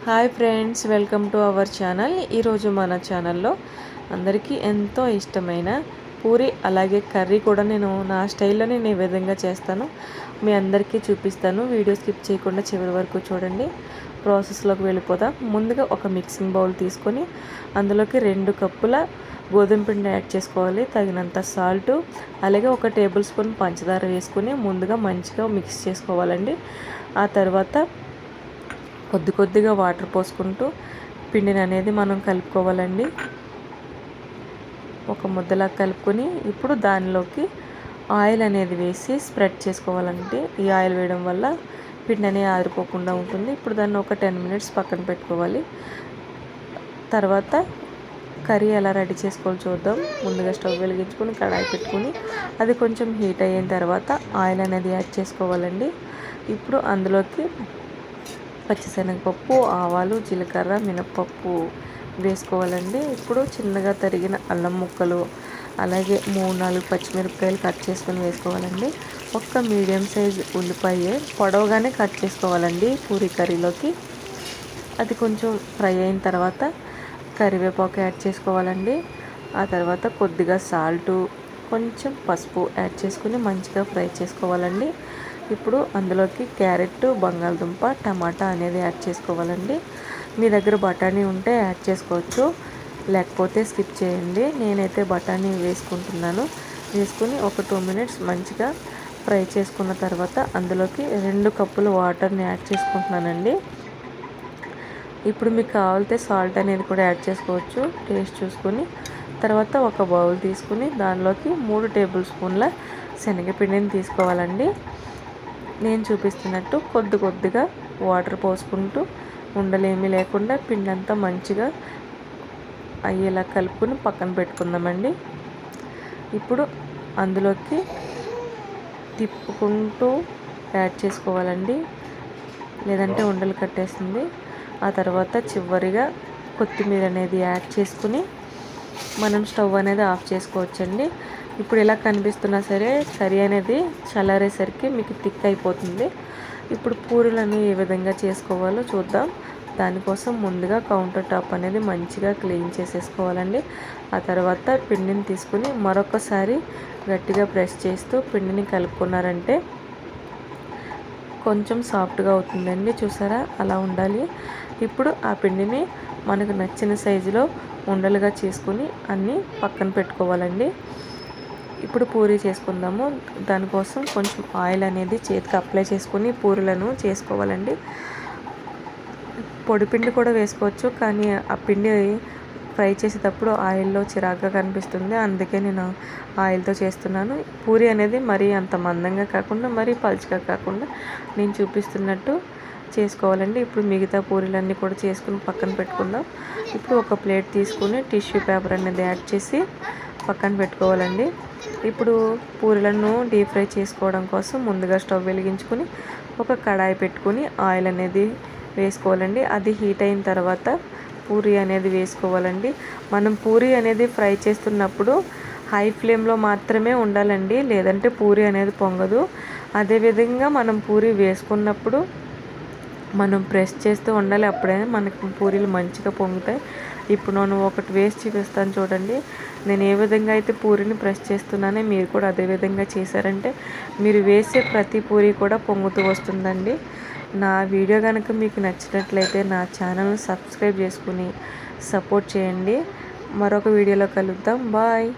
Hi friends, welcome to our channel. ఈరోజు మన ఛానల్లో అందరికీ ఎంతో ఇష్టమైన పూరి అలాగే కర్రీ కూడా నేను నా స్టైల్లో నేను ఈ విధంగా చేస్తాను. మీ అందరికీ చూపిస్తాను. వీడియో స్కిప్ చేయకుండా చివరి వరకు చూడండి. ప్రాసెస్లోకి వెళ్ళిపోదాం. ముందుగా ఒక మిక్సింగ్ బౌల్ తీసుకొని అందులోకి 2 కప్పుల గోధుమ పిండి యాడ్ చేసుకోవాలి. తగినంత సాల్ట్ అలాగే 1 టేబుల్ స్పూన్ పంచదార వేసుకొని ముందుగా మంచిగా మిక్స్ చేసుకోవాలండి. ఆ తర్వాత కొద్దిగా వాటర్ పోసుకుంటూ పిండిని అనేది మనం కలుపుకోవాలండి. ఒక ముద్దలా కలుపుకొని ఇప్పుడు దానిలోకి ఆయిల్ అనేది వేసి స్ప్రెడ్ చేసుకోవాలండి. ఈ ఆయిల్ వేయడం వల్ల పిండి అనేది ఆరిపోకుండా ఉంటుంది. ఇప్పుడు దాన్ని ఒక 10 మినిట్స్ పక్కన పెట్టుకోవాలి. తర్వాత కర్రీ ఎలా రెడీ చేసుకోవాలో చూద్దాం. ముందుగా స్టవ్ వెలిగించుకొని కడాయి పెట్టుకొని అది కొంచెం హీట్ అయిన తర్వాత ఆయిల్ అనేది యాడ్ చేసుకోవాలండి. ఇప్పుడు అందులోకి పచ్చిశనగపప్పు, ఆవాలు, జీలకర్ర, మినపప్పు వేసుకోవాలండి. ఇప్పుడు చిన్నగా తరిగిన అల్లం ముక్కలు అలాగే 3-4 పచ్చిమిరపకాయలు కట్ చేసుకొని వేసుకోవాలండి. ఒక్క మీడియం సైజ్ ఉల్లిపాయ పొడవుగానే కట్ చేసుకోవాలండి పూరీ కర్రీలోకి. అది కొంచెం ఫ్రై అయిన తర్వాత కరివేపాకు యాడ్ చేసుకోవాలండి. ఆ తర్వాత కొద్దిగా సాల్టు, కొంచెం పసుపు యాడ్ చేసుకుని మంచిగా ఫ్రై చేసుకోవాలండి. ఇప్పుడు అందులోకి క్యారెట్, బంగాళదుంప, టమాటా అనేది యాడ్ చేసుకోవాలండి. మీ దగ్గర బఠానీ ఉంటే యాడ్ చేసుకోవచ్చు, లేకపోతే స్కిప్ చేయండి. నేనైతే బఠానీ వేసుకుంటున్నాను. వేసుకుని ఒక 2 మినిట్స్ మంచిగా ఫ్రై చేసుకున్న తర్వాత అందులోకి 2 కప్పులు వాటర్ని యాడ్ చేసుకుంటున్నానండి. ఇప్పుడు మీకు కావాలితే సాల్ట్ అనేది కూడా యాడ్ చేసుకోవచ్చు, టేస్ట్ చూసుకొని. తర్వాత ఒక బౌల్ తీసుకుని దానిలోకి 3 టేబుల్ స్పూన్ల శనగపిండిని తీసుకోవాలండి. నేను చూపిస్తున్నట్టు కొద్దిగా వాటర్ పోసుకుంటూ ఉండలేమీ లేకుండా పిండి అంతా మంచిగా అయ్యేలా కలుపుకొని పక్కన పెట్టుకుందామండి. ఇప్పుడు అందులోకి తిప్పుకుంటూ యాడ్ చేసుకోవాలండి, లేదంటే ఉండలు కట్టేస్తుంది. ఆ తర్వాత చివరిగా కొత్తిమీర అనేది యాడ్ చేసుకుని మనం స్టవ్ అనేది ఆఫ్ చేసుకోవచ్చండి. ఇప్పుడు ఇలా కనిపిస్తున్నా సరే కర్రీ అనేది చల్లారేసరికి మీకు థిక్ అయిపోతుంది. ఇప్పుడు పూరీలను ఏ విధంగా చేసుకోవాలో చూద్దాం. దానికోసం ముందుగా కౌంటర్ టాప్ అనేది మంచిగా క్లీన్ చేసేసుకోవాలండి. ఆ తర్వాత పిండిని తీసుకుని మరొకసారి గట్టిగా ప్రెస్ చేస్తూ పిండిని కలుపుకున్నారంటే కొంచెం సాఫ్ట్గా అవుతుందండి. చూసారా, అలా ఉండాలి. ఇప్పుడు ఆ పిండిని మనకు నచ్చిన సైజులో ఉండలుగా చేసుకుని అన్నీ పక్కన పెట్టుకోవాలండి. ఇప్పుడు పూరీ చేసుకుందాము. దానికోసం కొంచెం ఆయిల్ అనేది చేతికి అప్లై చేసుకుని పూరీలను చేసుకోవాలండి. పొడిపిండి కూడా వేసుకోవచ్చు, కానీ ఆ పిండి ఫ్రై చేసేటప్పుడు ఆయిల్లో చిరాగ్గా కనిపిస్తుంది. అందుకే నేను ఆయిల్తో చేస్తున్నాను. పూరీ అనేది మరీ అంత మందంగా కాకుండా మరీ పలుచగా కాకుండా నేను చూపిస్తున్నట్టు చేసుకోవాలండి. ఇప్పుడు మిగతా పూరీలన్నీ కూడా చేసుకుని పక్కన పెట్టుకుందాం. ఇప్పుడు ఒక ప్లేట్ తీసుకుని టిష్యూ పేపర్ అనేది యాడ్ చేసి పక్కన పెట్టుకోవాలండి. ఇప్పుడు పూరీలను డీప్ ఫ్రై చేసుకోవడం కోసం ముందుగా స్టవ్ వెలిగించుకొని ఒక కడాయి పెట్టుకొని ఆయిల్ అనేది వేసుకోవాలండి. అది హీట్ అయిన తర్వాత పూరీ అనేది వేసుకోవాలండి. మనం పూరీ అనేది ఫ్రై చేస్తున్నప్పుడు హై ఫ్లేమ్లో మాత్రమే ఉండాలండి, లేదంటే పూరీ అనేది పొంగదు. అదేవిధంగా మనం పూరీ వేసుకున్నప్పుడు మనం ప్రెస్ చేస్తూ ఉండాలి, అప్పుడే మనకి పూరీలు మంచిగా పొంగుతాయి. ఇప్పుడు నేను ఒకటి వేసి చూపిస్తాను చూడండి. నేను ఏ విధంగా అయితే పూరీని ప్రెస్ చేస్తున్నానో మీరు కూడా అదే విధంగా చేశారంటే మీరు వేసే ప్రతి పూరీ కూడా పొంగుతూ వస్తుందండి. నా వీడియో కనుక మీకు నచ్చినట్లయితే నా ఛానల్ని సబ్స్క్రైబ్ చేసుకుని సపోర్ట్ చేయండి. మరొక వీడియోలో కలుద్దాం. బాయ్.